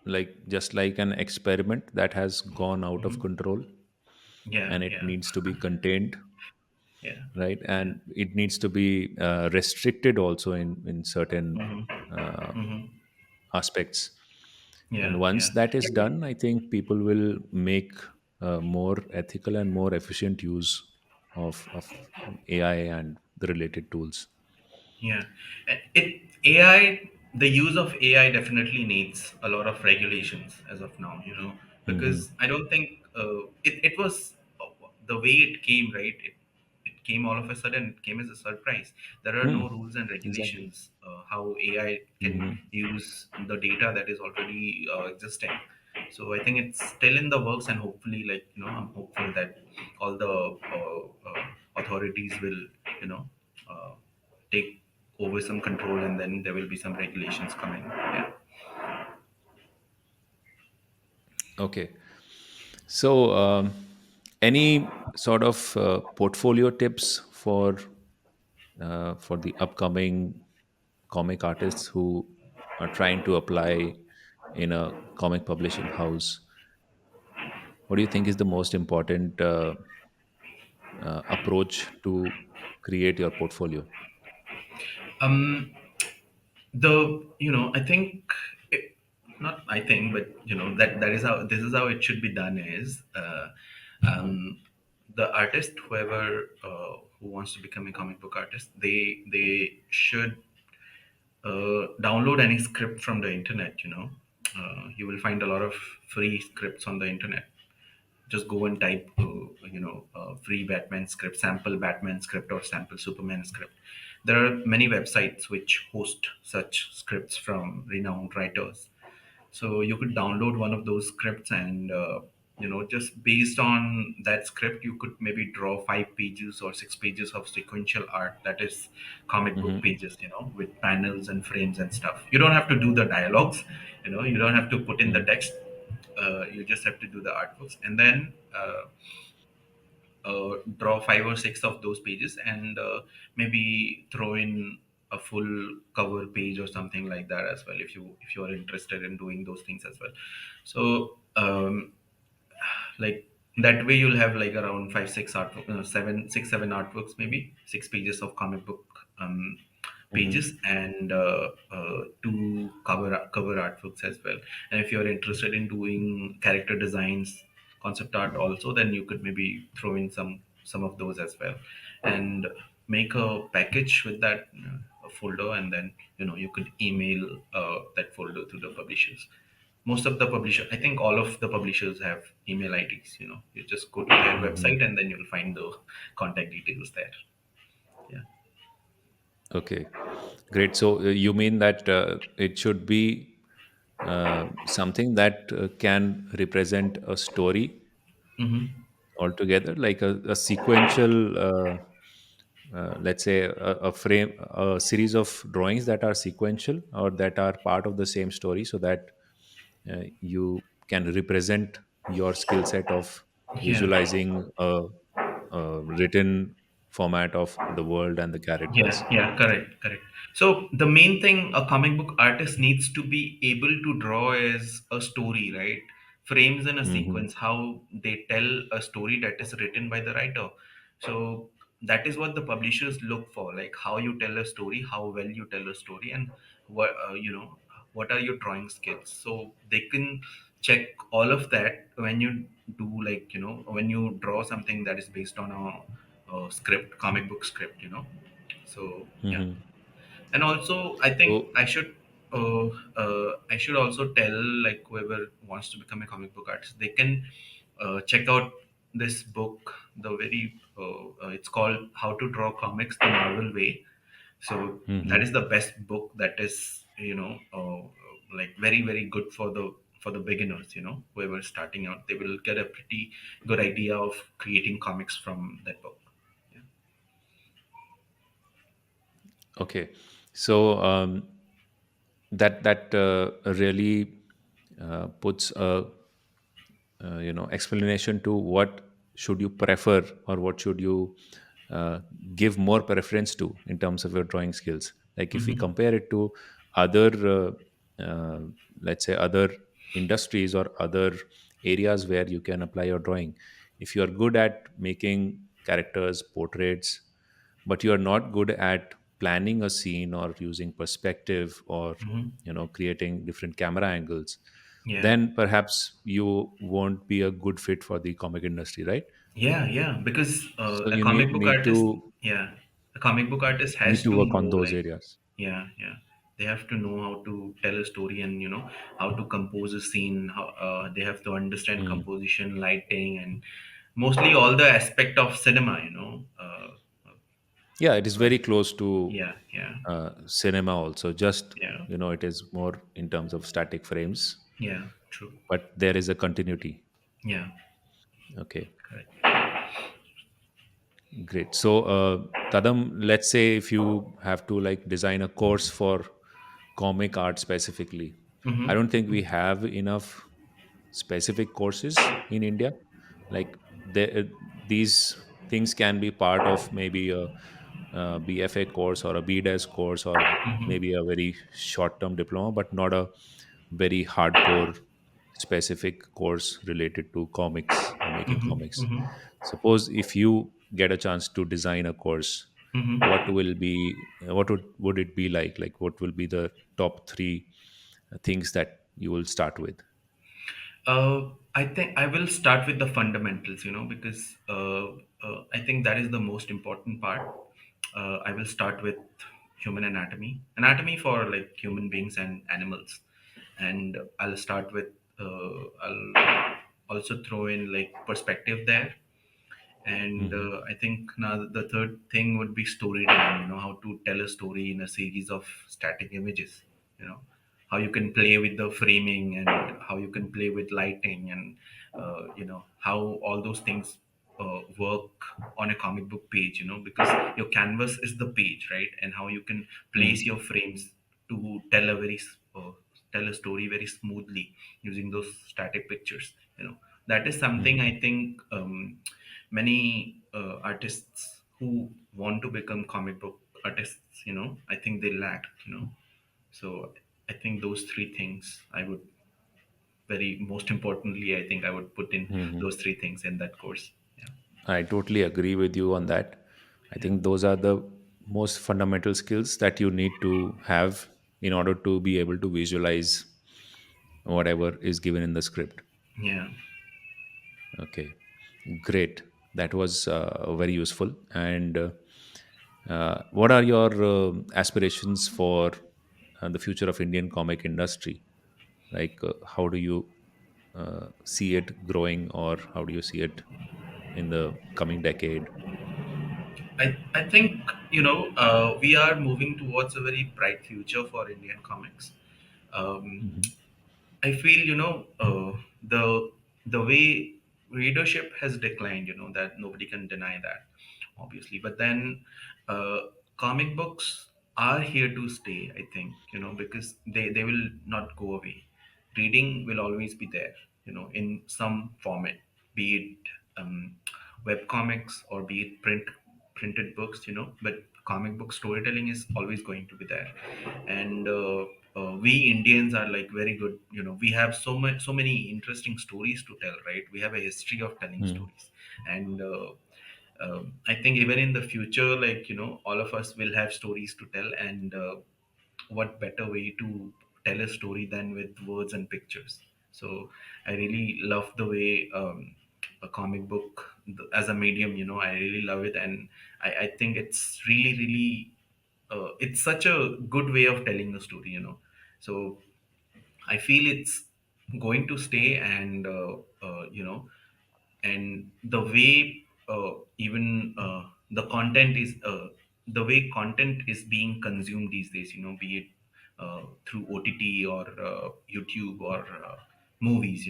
like just like an experiment that has gone out of Mhm. control, Yeah, and it yeah, needs to be contained, yeah, right? yeah. And it needs to be restricted also in certain Hmm. uh, Hmm. aspects. And Yeah, once yeah. that is done, I think people will make more ethical and more efficient use of AI and the related tools. Yeah, the use of AI definitely needs a lot of regulations as of now, Hmm. because I don't think it was the way it came, right? It came all of a sudden, it came as a surprise. There are Hmm. no rules and Exactly. regulations how AI can Hmm. use the data that is already existing. So I think it's still in the works, and hopefully, like, I'm hopeful that all the authorities will, you know, uh, take over some control, and then there will be some regulations coming. Yeah. Okay. So, any sort of portfolio tips for the upcoming comic artists who are trying to apply in a comic publishing house? What do you think is the most important approach to create your portfolio? um I think it, not I think, but that is how this is how it should be done is um the artist, whoever who wants to become a comic book artist, they should download any script from the internet. You will find a lot of free scripts on the internet. Just go and type free Batman script, sample Batman script, or sample Superman script. There are many websites which host such scripts from renowned writers. So you could download one of those scripts, and just based on that script, you could maybe draw 5 pages or 6 pages of sequential art, that is comic book Hmm. pages, with panels and frames and stuff. You don't have to do the dialogues, you don't have to put in the Hmm. text. You just have to do the artworks, and then draw 5 or 6 of those pages, and maybe throw in a full cover page or something like that as well, if you are interested in doing those things as well. So like that way you'll have like around 7 artworks, maybe 6 pages of comic book Hmm. pages, and two cover artworks as well. And if you're interested in doing character designs, concept art also, then you could maybe throw in some of those as well, and make a package with that folder, and then you could email that folder to the publishers. Most of the publisher, I think all of the publishers have email IDs. You just go to their Hmm. website, and then you'll find the contact details there. Yeah. Okay, great. So you mean that it should be something that can represent a story Hmm. altogether, like a sequential let's say a series of drawings that are sequential or that are part of the same story, so that you can represent your skill set of Yeah. visualizing a written format of the world and the Yeah, characters. yeah, correct, correct. So the main thing a comic book artist needs to be able to draw is a story, right? Frames in a Hmm. sequence, how they tell a story that is written by the writer. So that is what the publishers look for, like how you tell a story, how well you tell a story, and what what are your drawing skills. So they can check all of that when you do, like when you draw something that is based on a script, comic book script. So yeah, Hmm. and also I think So, I should also tell, like, whoever wants to become a comic book artist, they can check out this book. The very it's called How to Draw Comics the Marvel Way. So that mhm. is the best book that is like very very good for the beginners. Whoever is starting out, they will get a pretty good idea of creating comics from that book. Yeah. Okay, so that really puts a explanation to what should you prefer, or what should you uh, give more preference to in terms of your drawing skills. Like if we Hmm. compare it to other let's say other industries or other areas where you can apply your drawing. If you are good at making characters portraits, but you are not good at planning a scene or using perspective, or Hmm. creating different camera angles, Yeah. then perhaps you won't be a good fit for the comic industry, right? Yeah, yeah, because So a you comic need book need artist, to yeah, a comic book artist need has to to work know, on those like, areas. yeah, yeah, they have to know how to tell a story, and how to compose a scene. How they have to understand Hmm. composition, lighting, and mostly all the aspect of cinema. Yeah, it is Uh, very close to yeah, yeah, cinema also. Just yeah, it is more in terms of static frames, yeah. True. but there is a continuity. Yeah, Okay, correct. great. So, Tadam, let's say if you have to like design a course for comic art specifically, I Mm-hmm. don't think we have enough specific courses in India. Like these things can be part of maybe a BFA course or a BDES course, or maybe a very short-term diploma, but not a very hardcore specific course related to comics or making Mm-hmm. comics. Mm-hmm. Suppose if you get a chance to design a course, what Mm-hmm. will be what would it be like? Like what will be the top three things that you will start with? I think I will start with the fundamentals, because I think that is the most important part. I will start with human anatomy for like human beings and animals, and I'll start with I'll also throw in like perspective there, and Hmm. I think now the third thing would be storytelling. How to tell a story in a series of static images. You know, how you can play with the framing, and how you can play with lighting, and how all those things work on a comic book page. Because your canvas is the page, right? And how you can place Hmm. your frames to tell tell a story very smoothly using those static pictures. That is something Hmm. I think many artists who want to become comic book artists, I think they lack. So I think those three things I would, very most importantly, I think I would put in Hmm. those three things in that course. Yeah, I totally agree with you on that. I yeah, think those are the most fundamental skills that you need to have in order to be able to visualize whatever is given in the script. yeah. Okay, great. That was very useful. And what are your aspirations for the future of Indian comic industry? Like, how do you see it growing, or how do you see it in the coming decade? I think we are moving towards a very bright future for Indian comics. Um, Hmm. I feel the way readership has declined. That nobody can deny that. obviously. But then uh, comic books are here to stay, I think, because they will not go away. Reading will always be there, in some format, be it web comics or be it printed books, but comic book storytelling is always going to be there. And we Indians are like very good, we have so many interesting stories to tell, right? We have a history of telling Hmm. stories. And I think even in the future, like, all of us will have stories to tell. And what better way to tell a story than with words and pictures? So I really love the way a comic book as a medium, I really love it. And I think it's really, really, it's such a good way of telling a story, so I feel it's going to stay. And and the way even the content is the way content is being consumed these days, be it through OTT or YouTube or movies,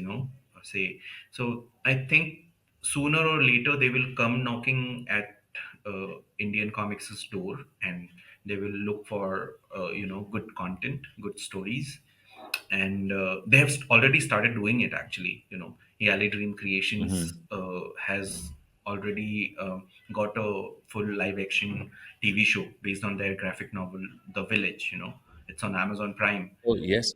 say. So I think sooner or later they will come knocking at Indian comics' door, and they will look for good content, good stories. And they have already started doing it, actually. Yali Dream Creations Hmm. has already got a full live action TV show based on their graphic novel The Village. It's on Amazon Prime. Oh, yes,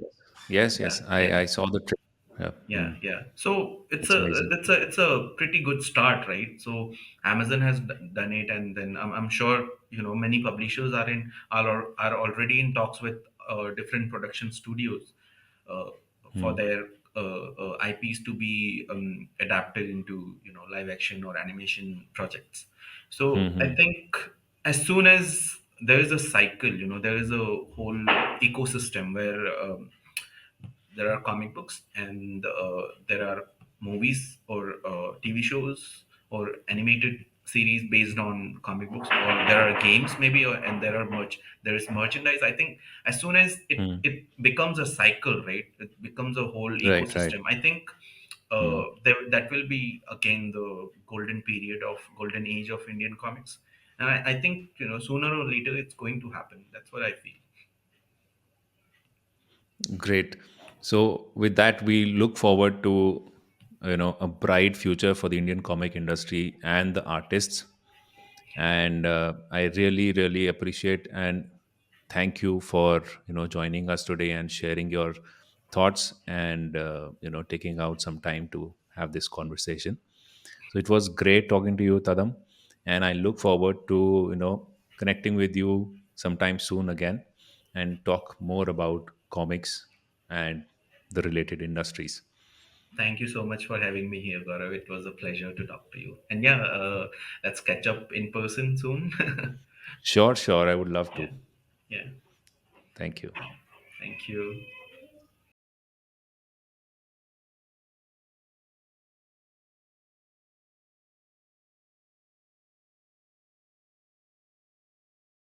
yes, yes, Yeah, yes. yeah. I saw the trailer. Yeah. Yeah, Mm. yeah. So It's amazing. it's a pretty good start, right? So Amazon has done it, and then I'm sure many publishers are already in talks with different production studios uh, for Hmm. their IPs to be adapted into live action or animation projects. So I Hmm. think as soon as there is a cycle, there is a whole ecosystem where there are comic books, and there are movies or TV shows or animated series based on comic books, or there are games maybe, and there is merchandise. I think as soon as Hmm. it becomes a cycle, right? It becomes a whole Right, right. ecosystem. I think Hmm. that will be again the golden age of Indian comics. And I think sooner or later it's going to happen. That's what I feel. Great. So with that, we look forward to a bright future for the Indian comic industry and the artists. And I really, really appreciate and thank you for joining us today and sharing your thoughts and taking out some time to have this conversation. So it was great talking to you, Tadam, and I look forward to connecting with you sometime soon again and talk more about comics and the related industries. Thank you so much for having me here, Gaurav. It was a pleasure to talk to you. And yeah, let's catch up in person soon. Sure, sure, I would love Yeah, to. yeah. Thank you. Thank you.